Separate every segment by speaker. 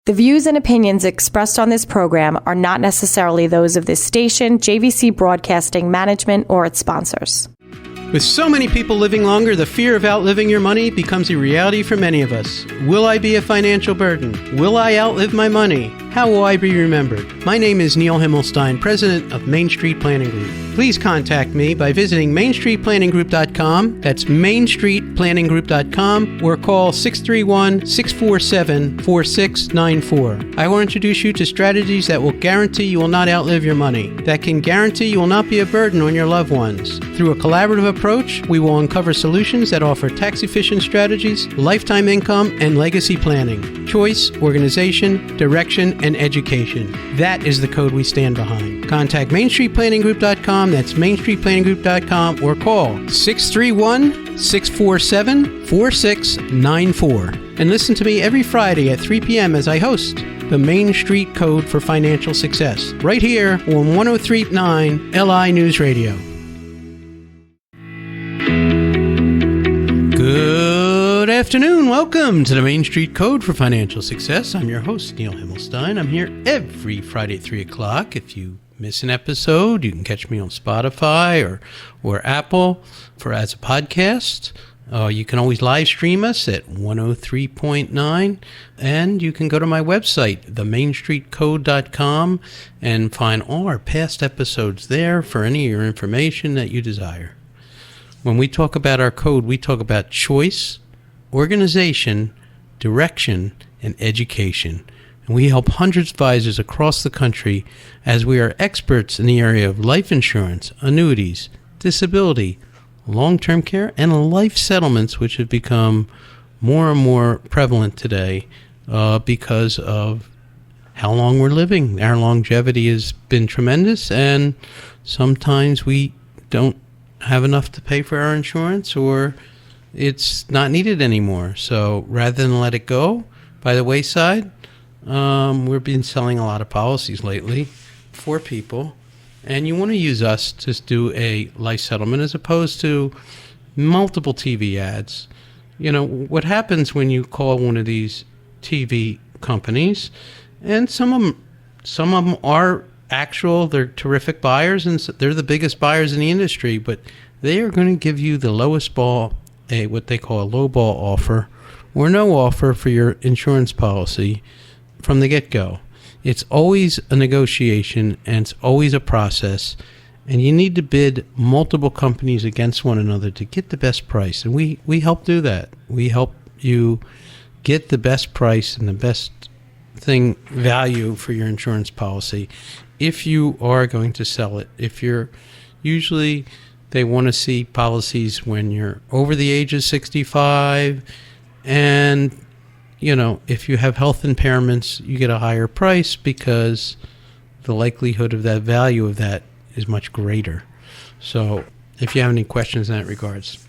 Speaker 1: The views and opinions expressed on this program are not necessarily those of this station, JVC Broadcasting Management, or its sponsors.
Speaker 2: With so many people living longer, the fear of outliving your money becomes a reality for many of us. Will I be a financial burden? Will I outlive my money? How will I be remembered? My name is Neil Himmelstein, president of Main Street Planning Group. Please contact me by visiting mainstreetplanninggroup.com. That's mainstreetplanninggroup.com, or call 631-647-4694. I will introduce you to strategies that will guarantee you will not outlive your money, that can guarantee you will not be a burden on your loved ones. Through a collaborative approach, we will uncover solutions that offer tax-efficient strategies, lifetime income, and legacy planning, choice, organization, direction, and education. That is the code we stand behind. Contact mainstreetplanninggroup.com. That's mainstreetplanninggroup.com, or call 631-647-4694. And listen to me every Friday at 3 p.m. as I host the Main Street Code for Financial Success, right here on 103.9 LI News Radio. Good afternoon. Welcome to the Main Street Code for Financial Success. I'm your host, Neil Himmelstein. I'm here every Friday at 3 o'clock. If you miss an episode, you can catch me on Spotify or Apple as a podcast. You can always live stream us at 103.9, and you can go to my website, themainstreetcode.com, and find all our past episodes there for any of your information that you desire. When we talk about our code, we talk about choice, organization, direction, and education. And we help hundreds of advisors across the country as we are experts in the area of life insurance, annuities, disability, long-term care, and life settlements, which have become more and more prevalent today because of how long we're living. Our longevity has been tremendous, and sometimes we don't have enough to pay for our insurance, or it's not needed anymore. So rather than let it go by the wayside, we've been selling a lot of policies lately for people, and you want to use us to do a life settlement as opposed to multiple TV ads. You know, what happens when you call one of these TV companies, and some of them are they're terrific buyers, and they're the biggest buyers in the industry, but they are going to give you the lowest ball, what they call a low ball offer, or no offer for your insurance policy from the get-go. It's always a negotiation, and it's always a process, and you need to bid multiple companies against one another to get the best price, and we help do that. We help you get the best price and the best value for your insurance policy if you are going to sell it. Usually they want to see policies when you're over the age of 65, and if you have health impairments, you get a higher price because the likelihood of that value of that is much greater. So if you have any questions in that regards.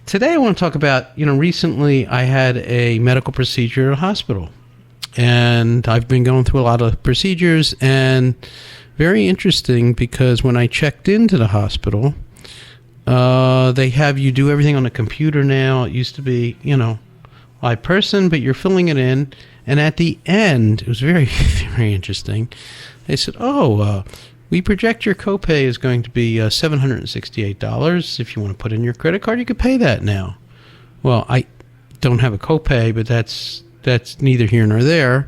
Speaker 2: Today I want to talk about, recently I had a medical procedure at a hospital, and I've been going through a lot of procedures, and very interesting because when I checked into the hospital, they have you do everything on a computer now. It used to be, by person, but you're filling it in. And at the end, it was very, very interesting. They said, we project your copay is going to be $768. If you want to put in your credit card, you could pay that now. Well, I don't have a copay, but that's neither here nor there.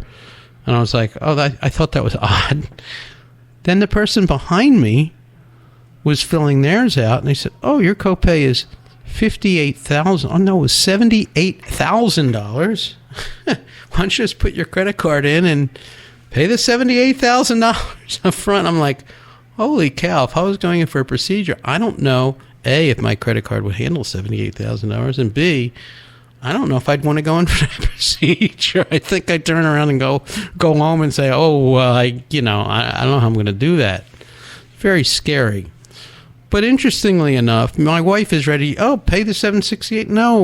Speaker 2: And I was like, I thought that was odd. Then the person behind me was filling theirs out, and they said, your copay is $58,000. Oh, no, it was $78,000. Why don't you just put your credit card in and pay the $78,000 up front? I'm like, holy cow, if I was going in for a procedure, I don't know, A, if my credit card would handle $78,000, and B, I don't know if I'd want to go in for that procedure. I think I'd turn around and go home and say, I don't know how I'm going to do that. Very scary. But interestingly enough, my wife is ready. Pay the $768. No.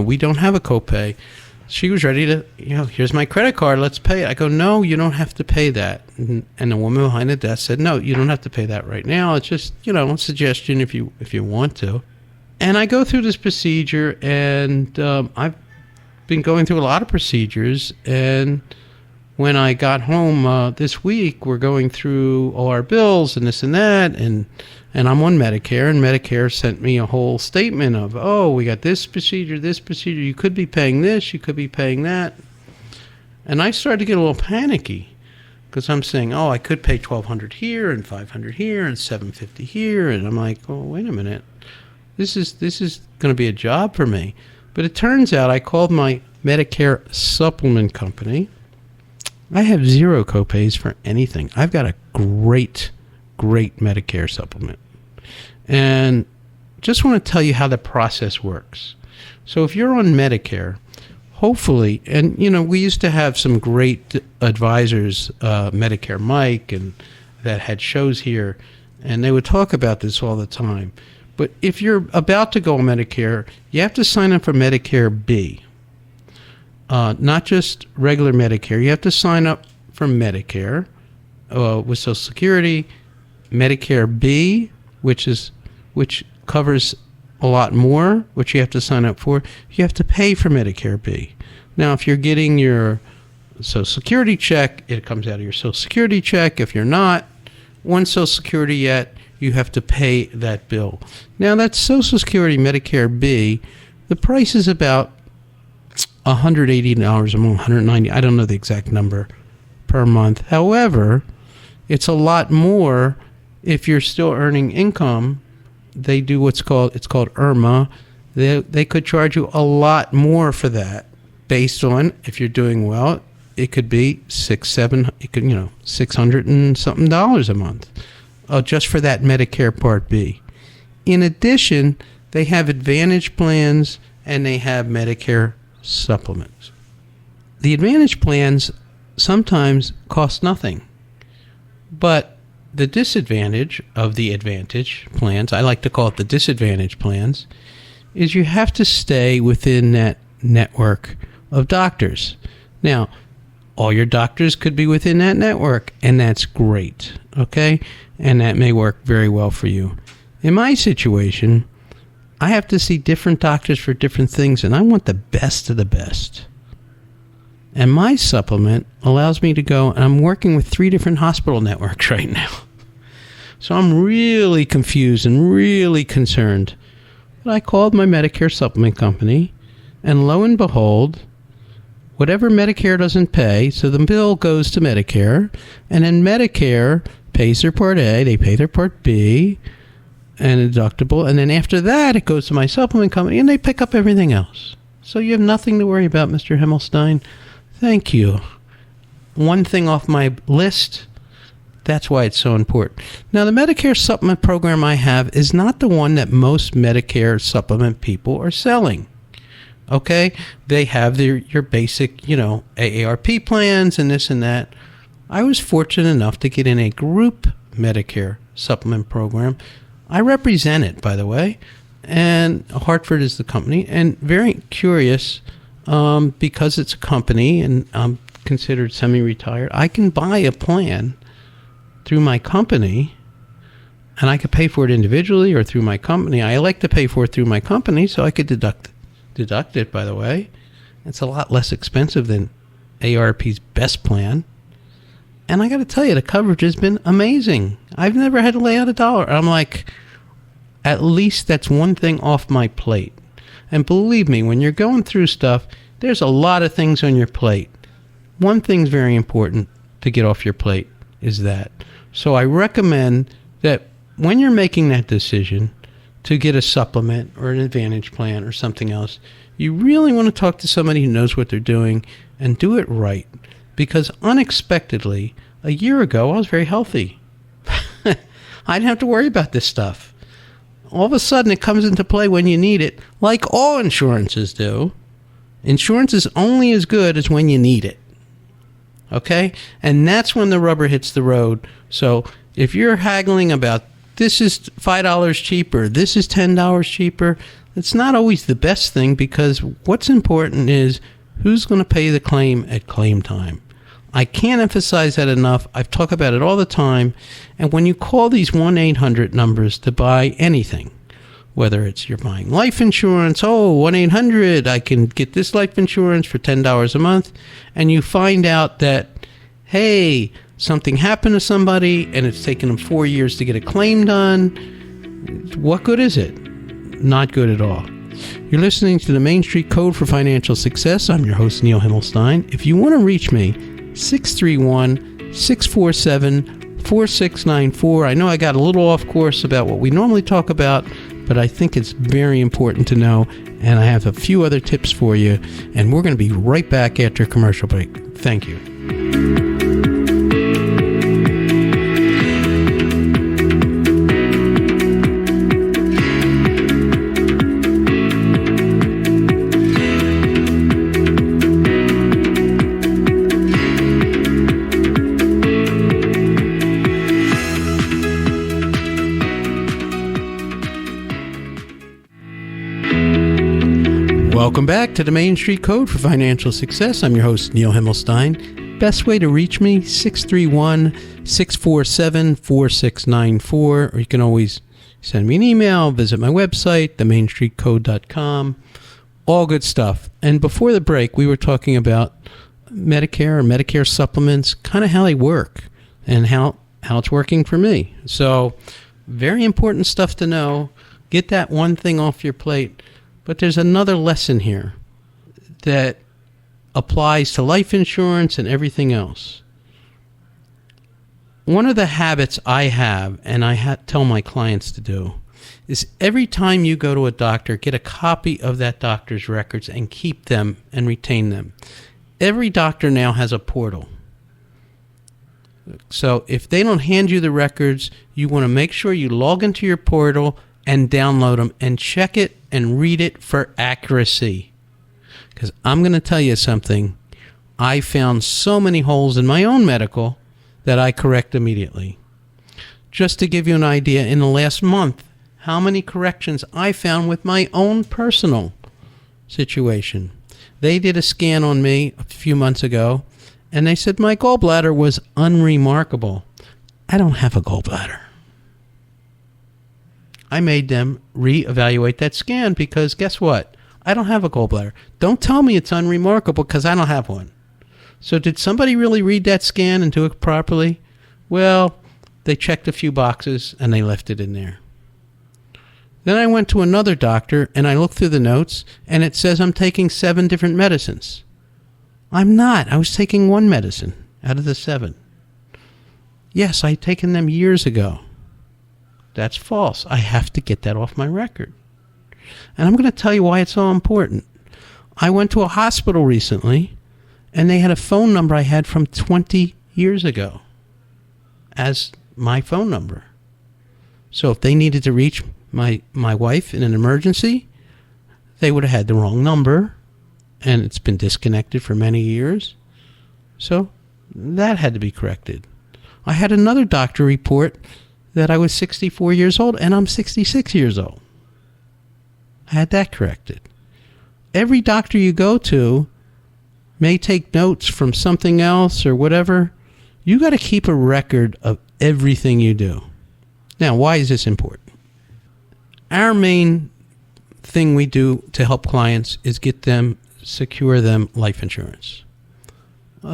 Speaker 2: We don't have a copay. She was ready to, here's my credit card. Let's pay it. I go, no, you don't have to pay that. And the woman behind the desk said, no, you don't have to pay that right now. It's just, a suggestion if you want to. And I go through this procedure, and I've been going through a lot of procedures, and when I got home this week, we're going through all our bills and this and that, and I'm on Medicare, and Medicare sent me a whole statement of, oh, we got this procedure, you could be paying this, you could be paying that. And I started to get a little panicky, because I'm saying, oh, I could pay $1,200 here and $500 here and $750 here, and I'm like, oh, wait a minute, this is going to be a job for me. But it turns out I called my Medicare supplement company. I have zero copays for anything. I've got a great Medicare supplement. And just want to tell you how the process works. So if you're on Medicare, hopefully, and we used to have some great advisors, Medicare Mike, and that had shows here, and they would talk about this all the time. But if you're about to go on Medicare, you have to sign up for Medicare B. Not just regular Medicare. You have to sign up for Medicare with Social Security, Medicare B, which covers a lot more, which you have to sign up for. You have to pay for Medicare B. Now, if you're getting your Social Security check, it comes out of your Social Security check. If you're not on Social Security yet, you have to pay that bill. Now, that Social Security Medicare B, the price is about $180 a month, $190. I don't know the exact number per month. However, it's a lot more if you're still earning income. They do it's called IRMA. They could charge you a lot more for that, based on if you're doing well. It could be $600 and something dollars a month, just for that Medicare Part B. In addition, they have Advantage plans and they have Medicare supplements. The Advantage plans sometimes cost nothing, but the disadvantage of the Advantage plans, I like to call it the disadvantage plans, is you have to stay within that network of doctors. Now, all your doctors could be within that network, and that's great, okay? And that may work very well for you. In my situation, I have to see different doctors for different things, and I want the best of the best. And my supplement allows me to go, and I'm working with 3 different hospital networks right now. So I'm really confused and really concerned. But I called my Medicare supplement company, and lo and behold, whatever Medicare doesn't pay, so the bill goes to Medicare, and then Medicare pays their Part A, they pay their Part B, and a deductible, and then after that it goes to my supplement company and they pick up everything else. So you have nothing to worry about, Mr. Himmelstein. Thank you. One thing off my list. That's why it's so important. Now, the Medicare supplement program I have is not the one that most Medicare supplement people are selling. Okay? They have your basic, AARP plans and this and that. I was fortunate enough to get in a group Medicare supplement program. I represent it, by the way, and Hartford is the company, and very curious, because it's a company and I'm considered semi-retired, I can buy a plan through my company, and I could pay for it individually or through my company. I like to pay for it through my company, so I could deduct it, by the way. It's a lot less expensive than AARP's best plan. And I got to tell you, the coverage has been amazing. I've never had to lay out $1. I'm like, at least that's one thing off my plate. And believe me, when you're going through stuff, there's a lot of things on your plate. One thing's very important to get off your plate is that. So I recommend that when you're making that decision to get a supplement or an Advantage plan or something else, you really want to talk to somebody who knows what they're doing and do it right. Because unexpectedly, a year ago, I was very healthy. I didn't have to worry about this stuff. All of a sudden, it comes into play when you need it, like all insurances do. Insurance is only as good as when you need it. Okay? And that's when the rubber hits the road. So if you're haggling about this is $5 cheaper, this is $10 cheaper, it's not always the best thing, because what's important is who's going to pay the claim at claim time. I can't emphasize that enough. I've talked about it all the time. And when you call these 1-800 numbers to buy anything, whether it's you're buying life insurance, 1-800, I can get this life insurance for $10 a month, and you find out that, hey, something happened to somebody and it's taken them 4 years to get a claim done. What good is it? Not good at all. You're listening to the Main Street Code for Financial Success. I'm your host, Neil Himmelstein. If you want to reach me, 631-647-4694. I know I got a little off course about what we normally talk about, but I think it's very important to know, and I have a few other tips for you, and we're going to be right back after a commercial break. Thank you. Welcome back to the Main Street Code for Financial Success. I'm your host, Neil Himmelstein. Best way to reach me, 631-647-4694, or you can always send me an email, visit my website, themainstreetcode.com, all good stuff. And before the break, we were talking about Medicare or Medicare supplements, kind of how they work and how it's working for me. So very important stuff to know. Get that one thing off your plate. But there's another lesson here that applies to life insurance and everything else. One of the habits I have, and I tell my clients to do, is every time you go to a doctor, get a copy of that doctor's records and keep them and retain them. Every doctor now has a portal. So if they don't hand you the records, you want to make sure you log into your portal and download them and check it and read it for accuracy. Because I'm going to tell you something. I found so many holes in my own medical that I correct immediately. Just to give you an idea, in the last month, how many corrections I found with my own personal situation. They did a scan on me a few months ago, and they said my gallbladder was unremarkable. I don't have a gallbladder. I made them reevaluate that scan because guess what? I don't have a gallbladder. Don't tell me it's unremarkable because I don't have one. So did somebody really read that scan and do it properly? Well, they checked a few boxes and they left it in there. Then I went to another doctor and I looked through the notes and it says I'm taking 7 different medicines. I'm not. I was taking 1 medicine out of the 7. Yes, I'd taken them years ago. That's false. I have to get that off my record. And I'm going to tell you why it's so important. I went to a hospital recently, and they had a phone number I had from 20 years ago as my phone number. So if they needed to reach my wife in an emergency, they would have had the wrong number, and it's been disconnected for many years. So that had to be corrected. I had another doctor report that I was 64 years old, and I'm 66 years old. I had that corrected. Every doctor you go to may take notes from something else or whatever. You got to keep a record of everything you do. Now, why is this important? Our main thing we do to help clients is secure them life insurance.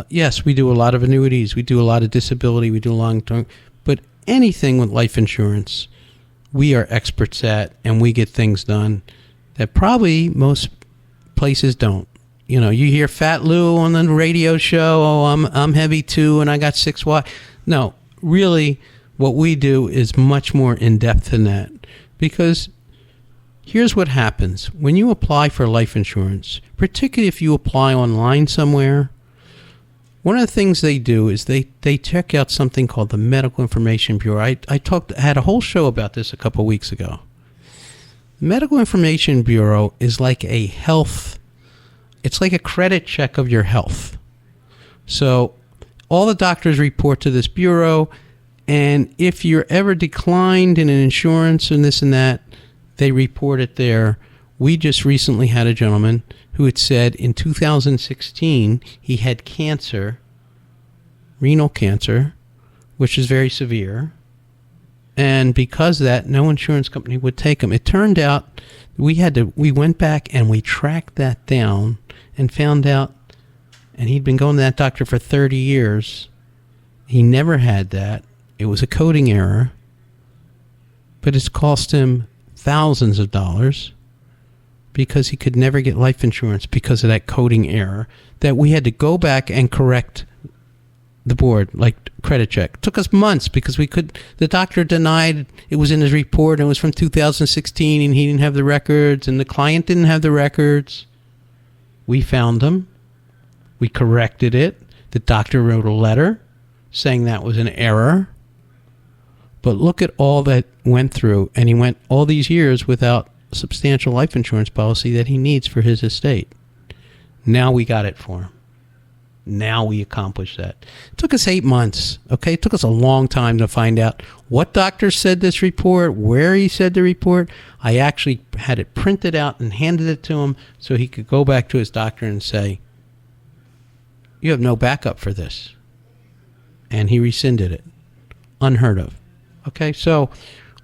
Speaker 2: Yes, we do a lot of annuities. We do a lot of disability. We do long-term. But anything with life insurance, we are experts at, and we get things done that probably most places don't. You know, you hear Fat Lou on the radio show, I'm heavy too, and I got 6 No, really, what we do is much more in-depth than that. Because here's what happens. When you apply for life insurance, particularly if you apply online somewhere, one of the things they do is they check out something called the Medical Information Bureau. I had a whole show about this a couple of weeks ago. The Medical Information Bureau is like it's like a credit check of your health. So all the doctors report to this bureau, and if you're ever declined in an insurance and this and that, they report it there. We just recently had a gentleman who had said in 2016 he had cancer, renal cancer, which is very severe, And because of that, no insurance company would take him. It turned out we went back and we tracked that down and found out, and he'd been going to that doctor for 30 years. He never had that. It was a coding error, but it's cost him thousands of dollars because he could never get life insurance because of that coding error that we had to go back and correct the board, like credit check. It took us months because the doctor denied it was in his report and it was from 2016 and he didn't have the records and the client didn't have the records. We found them. We corrected it. The doctor wrote a letter saying that was an error. But look at all that went through, and he went all these years without a substantial life insurance policy that he needs for his estate. Now we got it for him. Now we accomplished that. It took us 8 months, okay? It took us a long time to find out what doctor said this report, where he said the report. I actually had it printed out and handed it to him so he could go back to his doctor and say, you have no backup for this. And he rescinded it. Unheard of. Okay, so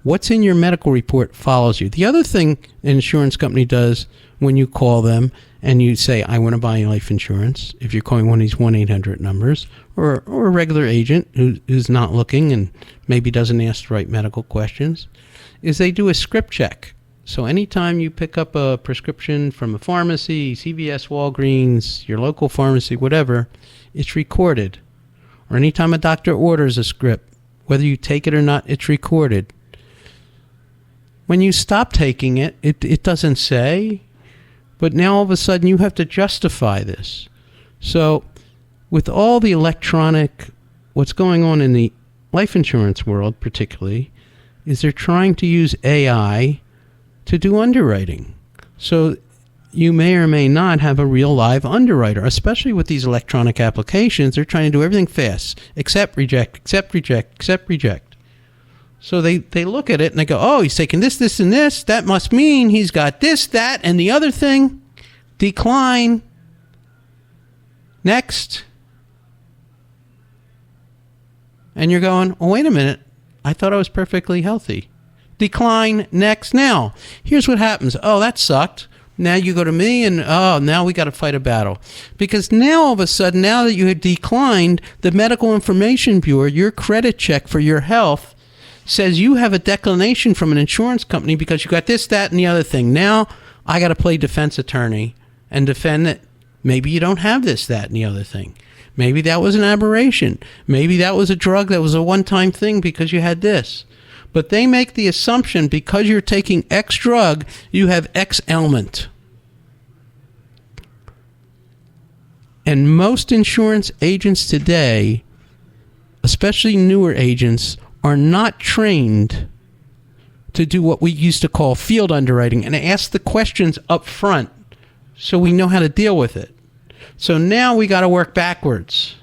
Speaker 2: what's in your medical report follows you. The other thing an insurance company does when you call them and you say, I want to buy life insurance, if you're calling one of these 1-800 numbers, or a regular agent who's not looking and maybe doesn't ask the right medical questions, is they do a script check. So anytime you pick up a prescription from a pharmacy, CVS, Walgreens, your local pharmacy, whatever, it's recorded. Or anytime a doctor orders a script, whether you take it or not, it's recorded. When you stop taking it, it doesn't say, but now all of a sudden you have to justify this. So with all the electronic, what's going on in the life insurance world particularly, is they're trying to use AI to do underwriting. So you may or may not have a real live underwriter, especially with these electronic applications. They're trying to do everything fast. Accept, reject, accept, reject, accept, reject. So they look at it and they go, oh, he's taking this, this, and this. That must mean he's got this, that, and the other thing. Decline. Next. And you're going, oh, wait a minute. I thought I was perfectly healthy. Decline. Next. Now, here's what happens. Oh, that sucked. Now you go to me and, oh, now we got to fight a battle. Because now all of a sudden, now that you had declined, the Medical Information Bureau, your credit check for your health, says you have a declination from an insurance company because you got this, that, and the other thing. Now I got to play defense attorney and defend that maybe you don't have this, that, and the other thing. Maybe that was an aberration. Maybe that was a drug that was a one-time thing because you had this. But they make the assumption because you're taking X drug, you have X ailment. And most insurance agents today, especially newer agents, are not trained to do what we used to call field underwriting and ask the questions up front so we know how to deal with it. So now we got to work backwards.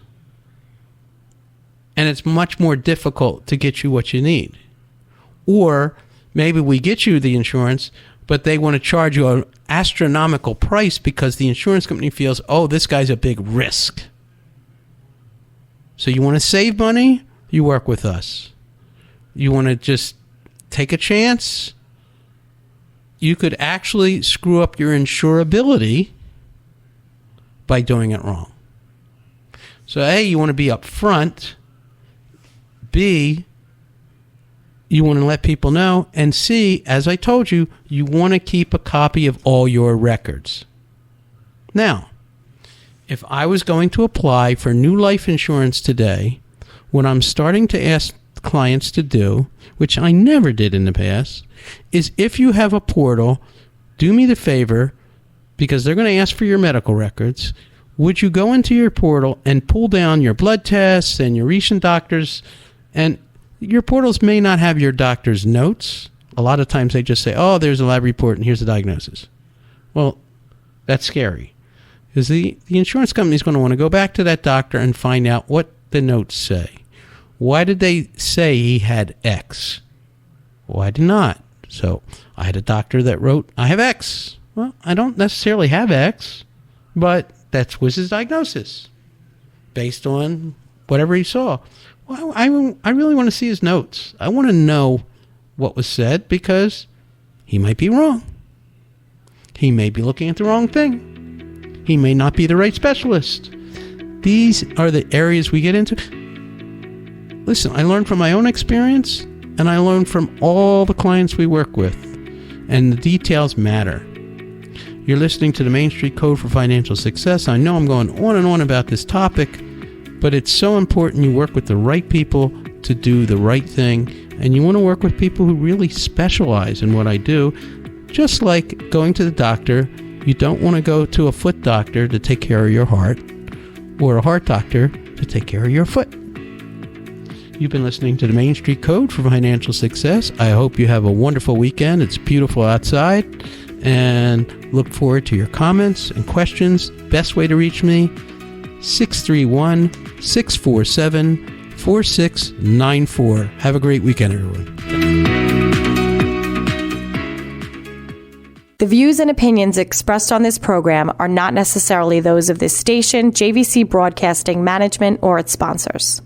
Speaker 2: And it's much more difficult to get you what you need. Or maybe we get you the insurance, but they want to charge you an astronomical price because the insurance company feels, oh, this guy's a big risk. So you want to save money? You work with us. You want to just take a chance? You could actually screw up your insurability by doing it wrong. So A, you want to be upfront. B, you want to let people know. And C, as I told you, you want to keep a copy of all your records. Now, if I was going to apply for new life insurance today, what I'm starting to ask clients to do, which I never did in the past, is if you have a portal, do me the favor, because they're going to ask for your medical records, would you go into your portal and pull down your blood tests and your recent doctors, and your portals may not have your doctor's notes. A lot of times they just say, oh, there's a lab report and here's the diagnosis. Well, that's scary. Because the insurance company is going to want to go back to that doctor and find out what the notes say. Why did they say he had X? Why did not? So I had a doctor that wrote, I have X. Well, I don't necessarily have X, but that was his diagnosis based on whatever he saw. Well, I really want to see his notes. I want to know what was said because he might be wrong. He may be looking at the wrong thing. He may not be the right specialist. These are the areas we get into. Listen, I learned from my own experience, and I learned from all the clients we work with, and the details matter. You're listening to the Main Street Code for Financial Success. I know I'm going on and on about this topic, but it's so important you work with the right people to do the right thing, and you want to work with people who really specialize in what I do. Just like going to the doctor, you don't want to go to a foot doctor to take care of your heart, or a heart doctor to take care of your foot. You've been listening to the Main Street Code for Financial Success. I hope you have a wonderful weekend. It's beautiful outside, and look forward to your comments and questions. Best way to reach me, 631-647-4694. Have a great weekend, everyone.
Speaker 1: The views and opinions expressed on this program are not necessarily those of this station, JVC Broadcasting Management, or its sponsors.